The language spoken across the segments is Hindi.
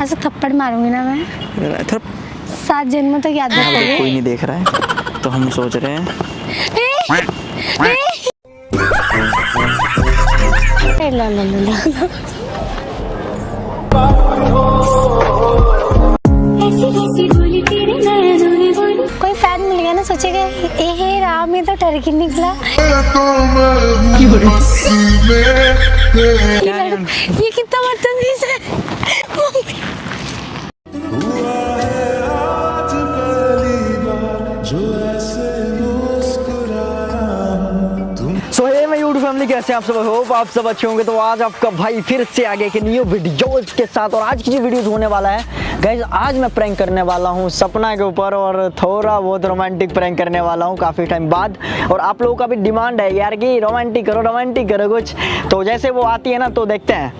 ऐसे थप्पड़ मारूंगी ना मैं, 7 जन्मों तक याद रखोगे। कोई नहीं देख रहा है तो हम सोच रहे हैं ला ला ला ला। कोई फैन मिल गया ना, सोचेगा ए राम ये तो टर्की निकला। ये कितना बदतमीज है। सो हे माय यूट्यूब फैमिली, कैसे आप सब? होप आप सब अच्छे होंगे। तो आज आपका भाई फिर से आगे के न्यू वीडियोज के साथ, और आज की जो वीडियोज होने वाला है गाइज, आज मैं प्रैंक करने वाला हूँ सपना के ऊपर, और थोड़ा बहुत रोमांटिक प्रैंक करने वाला हूँ काफ़ी टाइम बाद। और आप लोगों का भी डिमांड है यार कि रोमांटिक करो कुछ, तो जैसे वो आती है ना तो देखते हैं,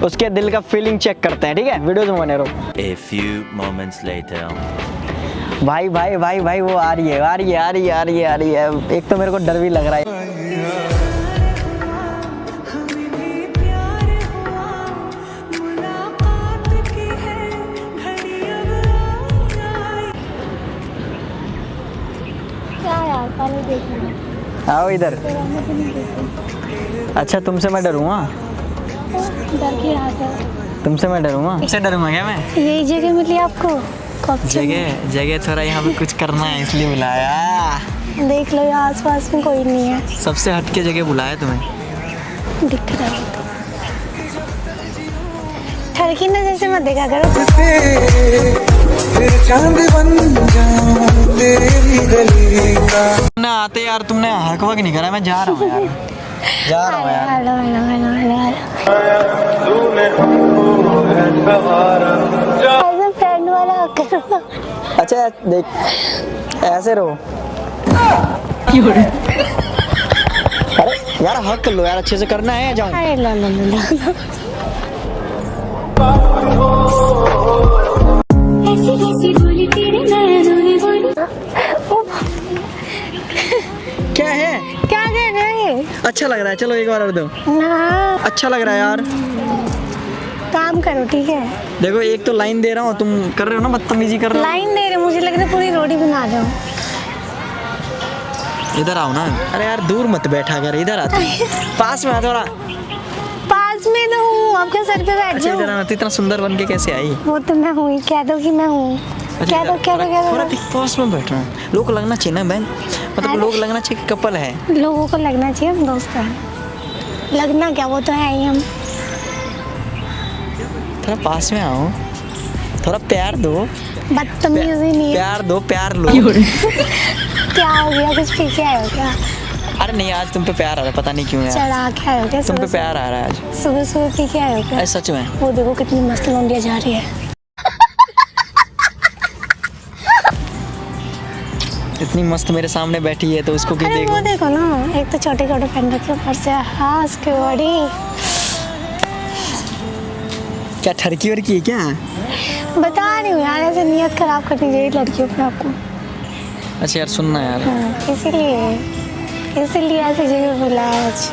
उसके दिल का फीलिंग चेक करते हैं। ठीक है, वीडियोज में बने रहो। A few moments later. भाई भाई भाई भाई वो आ रही है। एक तो मेरे को डर भी लग रहा है। क्या यार, पानी देखना। आओ इधर। अच्छा तुमसे मैं डरूंगा? डर की रात है। तुमसे मैं डरूंगा? तुमसे डरूंगा क्या मैं? यही जगह मिली आपको? कब से? जगह थोड़ा यहाँ पे कुछ करना है इसलिए बुलाया। देख लो यहाँ आसपास में कोई नहीं है। सबसे हटके जगह बुलाया तुम्हें। दिख रहा है तो ठरकी ना जैसे मत देखा करो। ना आते यार, तुमने हक वक नहीं करा। मैं जा रहा हूँ यार, हेलो। फ्रेंड वाला हक करो। अच्छा देख, ऐसे रहो। अरे यार हक कर लो यार, अच्छे से करना है। जाऊँ? अरे ला। क्या है? क्या कर रहे हैं? अच्छा लग रहा है, चलो एक बार और दो। ना, अच्छा लग रहा है यार। काम करो ठीक है। देखो एक तो लाइन दे रहा हूँ, तुम कर रहे हो ना बदतमीजी कर रहे हो। लाइन दे रहे, मुझे लग रहा है पूरी रोटी बना दो। इधर आओ ना। अरे यार दूर मत बैठा कर, इधर आ। पास में आ थोड़ा। पास में तो हूँ, आपके सर पे बैठ अच्छा जाओ। इधर आना। तो इतना सुंदर बन के कैसे आई? वो तो मैं हूँ, कह दो कि मैं हूँ। क्या दो थोड़ा पास में बैठ रहा हूँ। लोग लगना चाहिए ना बहन, मतलब लोग लगना चाहिए कि कपल है। लोगों को लगना चाहिए हम दोस्त हैं। लगना क्या, वो तो है ही हम। थोड़ा पास में आओ, थोड़ा प्यार दो। बदतमीजी नहीं है। प्यार दो, प्यार लो। क्या हो गया, कुछ पी के आए हो क्या? अरे नहीं, आज तुम पे प्यार आ रहा है, पता नहीं क्यों यार। चढ़ा के आए हो क्या? तुम पे प्यार आ रहा है आज। सुबह पी के आए हो क्या? सच में। वो देखो कितनी मस्त लौंडिया जा रही है। इतनी मस्त मेरे सामने बैठी है तो उसको क्यों अरे देखो? वो देखो ना, एक तो छोटे छोटे पहन रखे ऊपर से, हाँ उसकी बॉडी। क्या ठरकी वरकी है क्या? बता रही हूँ यार, ऐसे नियत खराब करनी चाहिए लड़कियों पे आपको। अच्छा यार सुनना यार। इसीलिए ऐसी जगह बुलाया आज।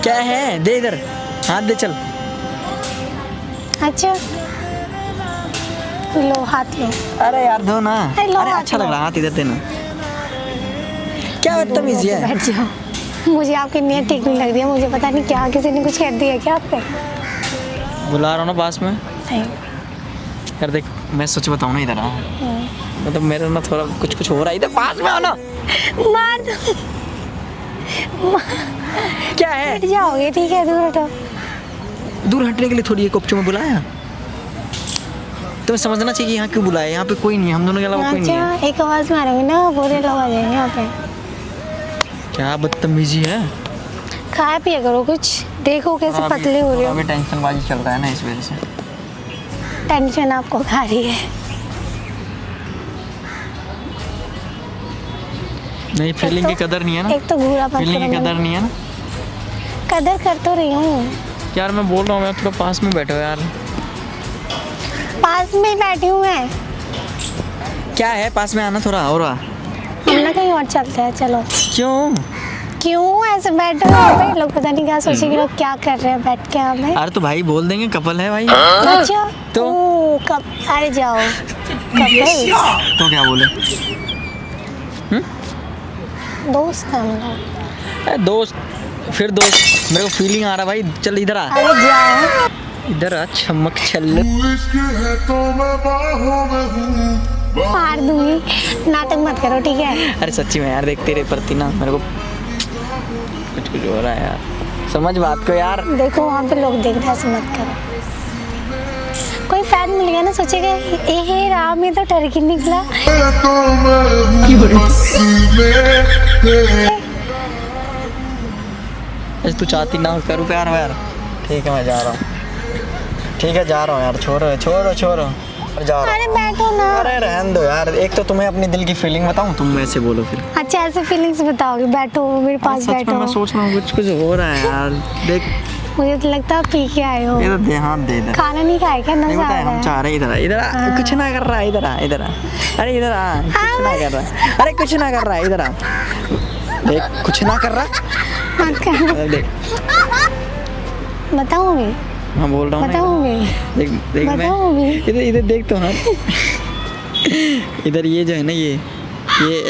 क्या है? दे इधर हाथ दे, चल। अच्छा लो, हाथ लो। अरे यार दो ना। अरे लो, अरे हाथ अच्छा लो। लग रहा, हाथ इधर देना। क्या बदतमीजी है? बैठ जाओ। मुझे आपकी नियत ठीक नहीं लग रही है। मुझे पता नहीं क्या, किसी ने कुछ कह दिया क्या आप पे? बुला रहा हूँ ना पास में। नहीं। यार देख, मैं सच बताऊँ ना, इधर आ। मतलब मेरा ना थोड़ा कुछ हो रहा है। इधर पास में आओ ना। मार दो। क्या है? हट जाओगे ठीक है, दूर हटो। दूर हटने के लिए थोड़ी एक उपचो में बुलाया। तुम्हें समझना चाहिए कि यहाँ क्यों बुलाया। यहाँ पे कोई नहीं है, हम दोनों के अलावा कोई नहीं है। अच्छा, एक आवाज मारोगे ना, पूरे लोग आ जाएंगे यहाँ पे। क्या बदतमीजी है। खाया पिया करो कुछ, देखो कैसे पतले हो रहे हो। अभी टेंशनबाजी चल रहा है ना, इस वजह से। टेंशन आपको खा रही है। नहीं, फीलिंग की कदर नहीं है ना। एक तो घूरा पत्थर। फीलिंग की कदर नहीं है ना। कदर कर तो रही हूँ यार मैं बोल रहा हूँ, मैं थोड़ा पास में बैठो यार। पास में ही बैठी हूँ मैं। क्या है? पास में आना थोड़ा और। हम ना कहीं और चलते हैं, चलो। क्यों ऐसे बैठे हो यहाँ पे? लोग पता नहीं क्या सोचेंगे, लोग क्या कर रहे हैं बैठ के यहाँ पे। अरे तो भाई बोल देंगे कपल है भाई। अच्छा तो अरे जाओ कपल तो क्या बोले? दोस्त हैं हम लोग। दोस्त, फिर दोस्त, मेरे को फीलिंग आ रहा भाई, चल इधर आ, अरे जाओ इधर आ, चमक छल। मार दूंगी, नाटक मत करो ठीक है। अरे सच्ची में यार, देख तेरे प्रति ना मेरे को कुछ कुछ हो रहा है यार, समझ बात को यार। देखो वहाँ पे लोग देख रहे हैं, ऐसे मत करो। कोई फैन मिल गया ना सोचेगा ए हे राम, ये तो टर्की निकला। ऐसे तू चाहती ना करूँ प्यार यार। ठीक है मैं जा रहा हूँ, ठीक है जा रहा हूँ यार, छोड़ो छोड़ो छोड़ो, जा रहा हूँ। अरे बैठो ना। अरे रहने दो यार, एक तो तुम्हें अपनी दिल की फीलिंग बताऊँ, तुम ऐसे बोलो फिर। अच्छा ऐसे फीलिंग्स बताओगे, बैठो मेरे पास सच में बैठो। मैं सोच रहा हूँ कुछ कुछ हो रहा है यार, देख मुझे तो लगता है पी के आए हो। ये तो दे, हाथ दे इधर। खाना नहीं खाए क्या? नहीं नशा आ बताया, रहा हम है। चाह रहे हैं इधर आ, इधर आ, कुछ ना कर रहा है, इधर आ, इधर आ, अरे इधर आ, कुछ ना कर रहा है, अरे कुछ ना कर रहा है, इधर आ, देख कुछ ना कर रहा, मत करो। देख बताऊंगी, मैं बोल रहा हूँ ना, बताऊंगी, देख देख मैं बताऊंगी। इधर इधर देख तो हाँ, इधर ये जो है ना, ये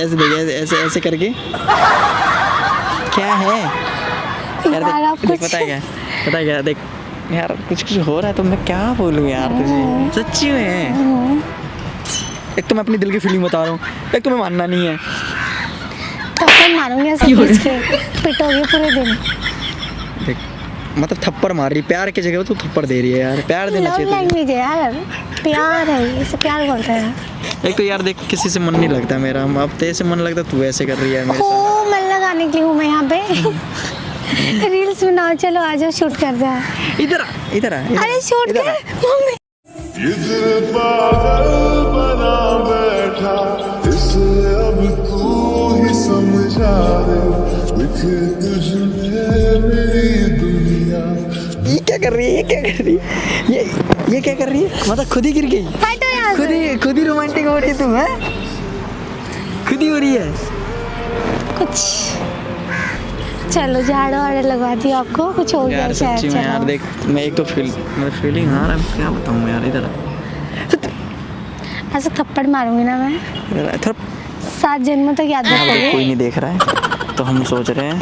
ऐसे देख, ऐसे ऐसे ऐसे करके क्या है यार, यार आप देख कुछ पता है क्या, पता है क्या, देख यार कुछ कुछ हो रहा है, तो मैं क्या बोलूँ यार तुझे, सच्ची में। एक तो मैं अपनी दिल की फीलिंग बता रहा हूँ, एक तो मैं मानना नहीं है। थप्पड़ मारूंगी ऐसे खींच के, पिटोगे पूरे दिन। देख मतलब थप्पड़ मार रही, प्यार की जगह तू थप्पड़ दे रही है यार, प्यार देना लव चाहिए तुझे। लैंग्वेज है यार, प्यार है, इसे प्यार बोलते हैं। एक तो यार देख किसी से मन नहीं लगता मेरा, अब तेरे से मन लगता, तू ऐसे कर रही है मेरे साथ। ओ मन लगाने के लिए हूँ मैं यहाँ पे। रील्स बनाओ, चलो आ जाओ शूट करते हैं। इधर आ, इधर आ, इधर आ, अरे शूट इधर आ। कर मम्मी। ये दिल पागल बना बैठा, इसे अब तू ही समझा दे, लिखे तुझ में मेरी दुनिया। ये क्या कर रही है, ये क्या कर रही है, ये क्या कर रही है, मतलब खुद ही गिर गई, हटो यहाँ से। खुद ही रोमांटिक हो रही है तू, है खुद ही हो रही है कुछ चलो झाड़ू वाड़े लगवा दी आपको, कुछ हो गया यार, शायद। सच्ची में यार, चलो। देख मैं एक तो फीलिंग आ रहा है, क्या बताऊँ यार, इधर ऐसे थप्पड़ मारूंगी ना मैं, इधर थोड़ा, 7 जन्मों तक याद अब देख कोई रखोगे। नहीं देख रहा है, तो हम सोच रहे हैं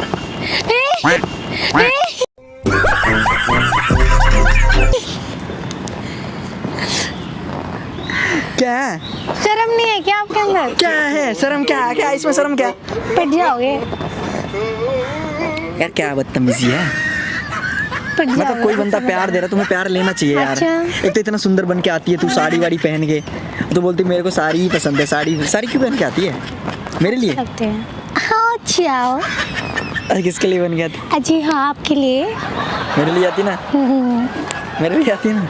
क्या है? शर्म नहीं है क्या आपके अंदर? क्या है शर्म, क्या है, क्या है इसमें शर्म, क्या पिट जाओगे, यार, क्या बदतमीजी है। पिट मतलब जाओगे। कोई बंदा प्यार दे रहा, तुम्हें प्यार लेना चाहिए यार। अच्छा। एक तो इतना सुंदर बन के आती है तू, साड़ी वाड़ी पहन के, तो बोलती मेरे को साड़ी ही पसंद है, साड़ी क्यों पहन के आती है मेरे लिए? लगते हैं। हाँ अच्छा, अरे किसके लिए बन के आती? अजी हाँ आपके लिए। मेरे लिए आती ना, मेरे लिए आती है ना।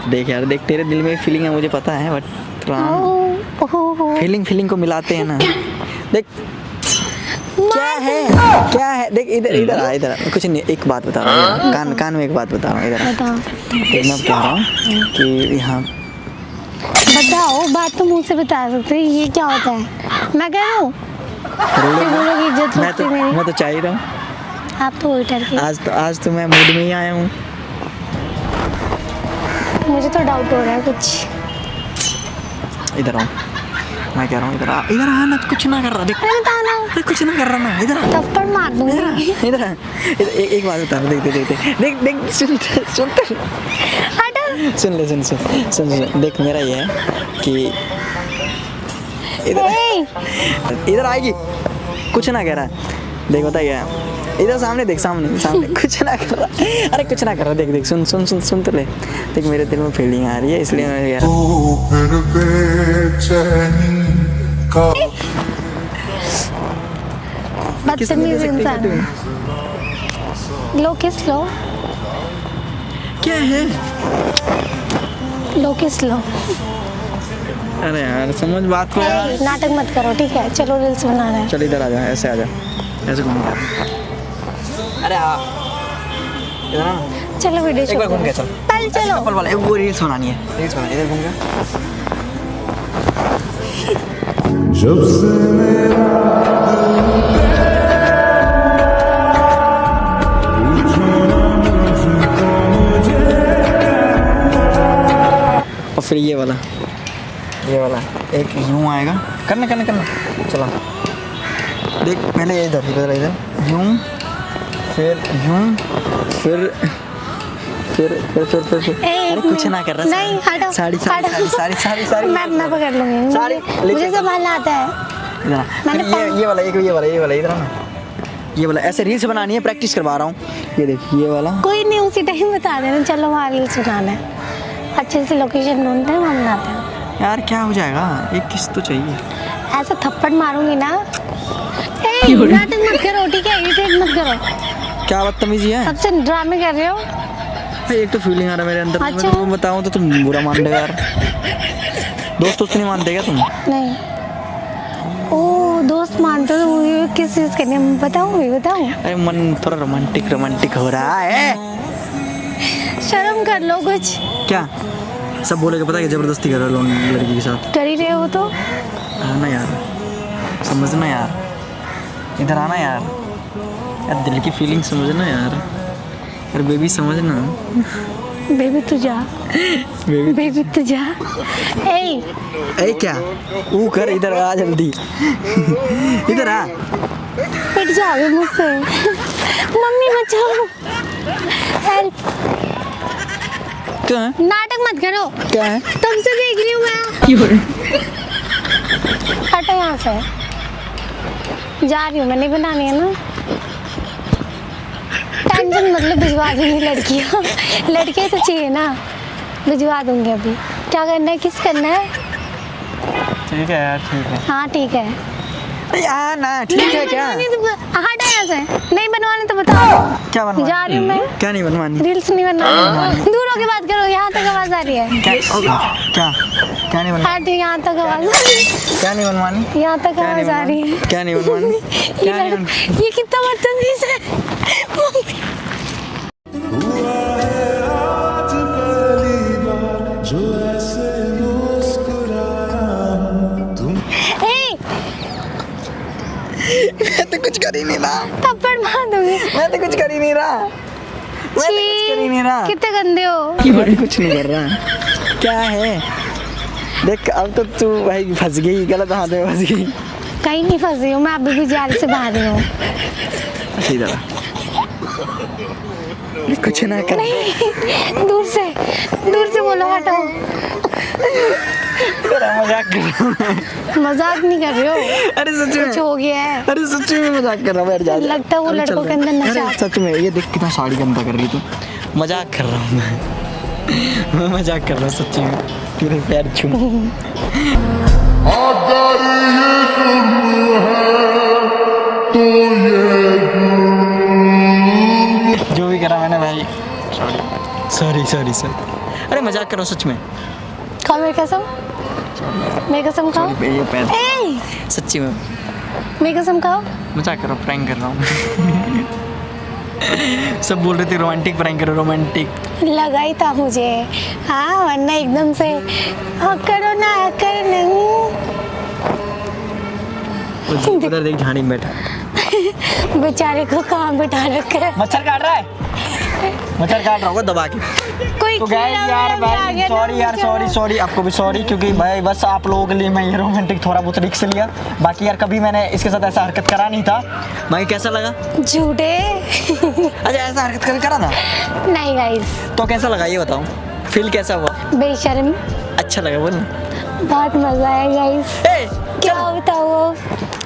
देख यार, देख तेरे दिल में फीलिंग है मुझे पता है, बट ओह फीलिंग को मिलाते हैं ना। देख क्या है देख, इधर आ, इधर आ, कुछ नहीं, एक बात बता रहा हूँ, कान में एक बात बता रहा हूँ, इधर आ। बताओ देख मैं कह रहा हूँ कि यहाँ बताओ, बात तो मुंह से बता सकते हैं, ये क्या होता है? मैं कह रहा हूँ फिर बोलोगे इज्जत मैं होती तो मेरी। मैं तो चाह ही रहा हूँ, आप तो उल्टा के, आज तो मैं मूड में ही आया हूँ। मुझे तो डाउट हो रहा है कुछ। इधर आओ, मैं कह रहा हूँ इधर आ ना, कुछ ना कर रहा, देख अरे बताओ ना, अरे कुछ ना कर रहा ना, इधर आ, थप्पड़ मार दूंगी। इधर आ, एक बात बता रहा हूँ, देख सुन हटो। सुन, देख मेरा ये है कि इधर आएगी, कुछ ना कह रहा, देख बता क्या, इधर सामने देख, सामने कुछ ना कर रहा, अरे कुछ ना कर रहा, देख सुन तो ले, देख मेरे दिल में फीलिंग आ रही है, इसलिए मैं कह रहा हूँ। फिर बेचैनी का बदतमीज इंसान। लो किस लो, क्या है? लो किस लो। अरे यार समझ बात को यार। नाटक मत करो ठीक है, चलो रील्स बनाना है। चल इधर आ जा, ऐसे आ जा, ऐसे घूम के आ। अरे आ, इधर आ, चलो वीडियो एक बार घूम के चल, पहले चलो। कपल वाला वो रील्स बनानी है, इधर घूम के। जब से मेरा और फिर ये वाला ये वाला एक यूं आएगा, करना करना करना, चला देख पहले इधर यूं, फिर यूं, फिर अरे कुछ ना कर रहा। नहीं हटो, साड़ी मैं पकड़ लूंगी, साड़ी मुझे संभालना आता है। मैंने ये वाला इधर आना, ये वाला ऐसे रील्स बनानी है, प्रैक्टिस करवा रहा हूँ। ये देखिए ये वाला, कोई नहीं उसी टाइम बता देना, चलो वहाँ रील्स बनाना है, अच्छे से लोकेशन ढूंढते हैं वहाँ बनाते हैं। यार क्या हो जाएगा, एक किस तो चाहिए। ऐसा थप्पड़ मारूंगी ना, नाटक मत करो ठीक है, इरिटेट मत करो, क्या बदतमीजी है, सबसे ड्रामे कर रहे हो। एक तो फीलिंग आ रहा है मेरे अंदर, अच्छा। मैं तुमको बताऊं तो तुम बुरा मान लेगा यार। दोस्त नहीं मानते क्या तुम? नहीं, ओ दोस्त मानते हो तो मुझे किस चीज़ के लिए बताऊँ? अरे मन थोड़ा रोमांटिक हो रहा है। शर्म कर लो कुछ। क्या सब बोलेगा पता है, जबरदस्ती कर रहे हो लड़की के साथ। कर ही रहे हो तो आना यार, समझना यार, इधर आना यार, दिल की फीलिंग समझना यार, अरे बेबी समझना। बेबी तू जा, बेबी तू जा। ए क्या वो कर, इधर आ जल्दी इधर आ। पिट जाओगे मुझसे, मम्मी बचाओ, हेल्प। क्या है? नाटक मत करो, क्या है? तुमसे देख रही हूँ मैं। हटो यहाँ से, जा रही हूँ मैं, नहीं बनानी है ना, टेंशन मतलब भिजवा दूंगी लड़कियाँ, लड़कियाँ तो चाहिए ना, भिजवा दूंगी। अभी क्या करना है, किस करना है? ठीक है यार, ठीक है। हाँ ठीक है। यार ना ठीक है क्या? हटा यहाँ से, नहीं बनवाने तो बताओ। क्या बनवानी? जा रही हूँ मैं, क्या नहीं बनवानी? रील्स नहीं बनवानी, दूर होके बात करो, यहाँ तक आवाज आ रही है। क्या नहीं बनवानी? हट, यहाँ तक आवाज आ रही है, क्या नहीं बनवानी? यहाँ तक आवाज आ रही है। क्या नहीं बनवानी? ये कितना बदतमीज है। हुआ है आज पहली बार जो ऐसे मुस्कुराया हूं तुम। मैं तो कुछ कर ही नहीं रहा, थप्पड़ मार दूंगी। मैं तो कुछ कर ही नहीं रहा, कितने गंदे हो। मैं कुछ नहीं कर रहा। क्या है देख, अब तो तू भाई फंस गई, गलत हाथ में फंस गई। कहीं नहीं फंसी हूँ मैं, अभी भी जाल से बाहर ही हूँ। इधर कुछ ना कर। नहीं, दूर से बोलो, हटो। मजाक कर रहा हूँ। मजाक नहीं कर रहे हो, अरे सच में कुछ हो गया है। अरे सच में मजाक कर रहा हूँ यार। लगता है वो लड़कों के अंदर नशा। अरे सच में, ये देख कितना साड़ी गंदा कर रही तू। मजाक कर रहा हूँ मैं मजाक कर रहा हूँ सच्ची में, तेरे पैर छू। अगर ये जुर्म है तो ये जो भी करा मैंने भाई, सॉरी। अरे मजाक कर रहा हूँ सच में। खाओ मेरी कसम, मेरी कसम खाओ। ये पैर ए, सच्ची में मेरी कसम खाओ। मजाक कर रहा हूँ, प्रैंक कर रहा हूँ। सब बोल रहे थे रोमांटिक प्रैंक करो, रोमांटिक। लगा ही था मुझे, हाँ, वरना एकदम से हाँ करो ना, कर नहीं। उधर देख झाड़ी में बैठा, बेचारे को कहाँ बिठा रखा है। मच्छर काट रहा है, मच्छर काट रहा होगा दबा के। कोई तो गाइस यार भाई सॉरी यार, सॉरी आपको भी सॉरी, क्योंकि भाई बस आप लोगों के लिए मैं ये रोमांटिक थोड़ा बहुत रिस्क लिया। बाकी यार कभी मैंने इसके साथ ऐसा हरकत करा नहीं था। भाई कैसा लगा? झूठे। अच्छा ऐसा हरकत कभी करा था? नहीं गाइस। तो कैसा लगा ये बताओ, फील कैसा हुआ? बेशर्म। अच्छा लगा बोल। बहुत मजा आया गाइस। क्या बताओ,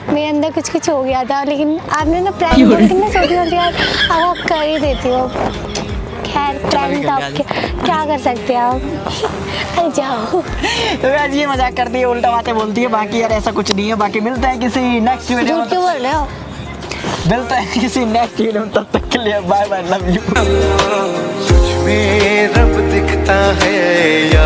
मेरे अंदर कुछ हो गया था, लेकिन आपने ना प्रैंक करके मैं सोच रही थी यार अब आप कर ही देती हो। खैर प्रैंक तो आप क्या कर सकते हैं आप। अरे जाओ। तो आज ये मजाक करती है, उल्टा बातें बोलती है, बाकी यार ऐसा कुछ नहीं है। बाकी मिलता है किसी नेक्स्ट वीडियो में। झूठ क्यों बोल रहे हो? मिलता है किसी नेक्स्ट वीडियो में, तब तक के लिए बाय बाय, लव यू। में रब दिखता है।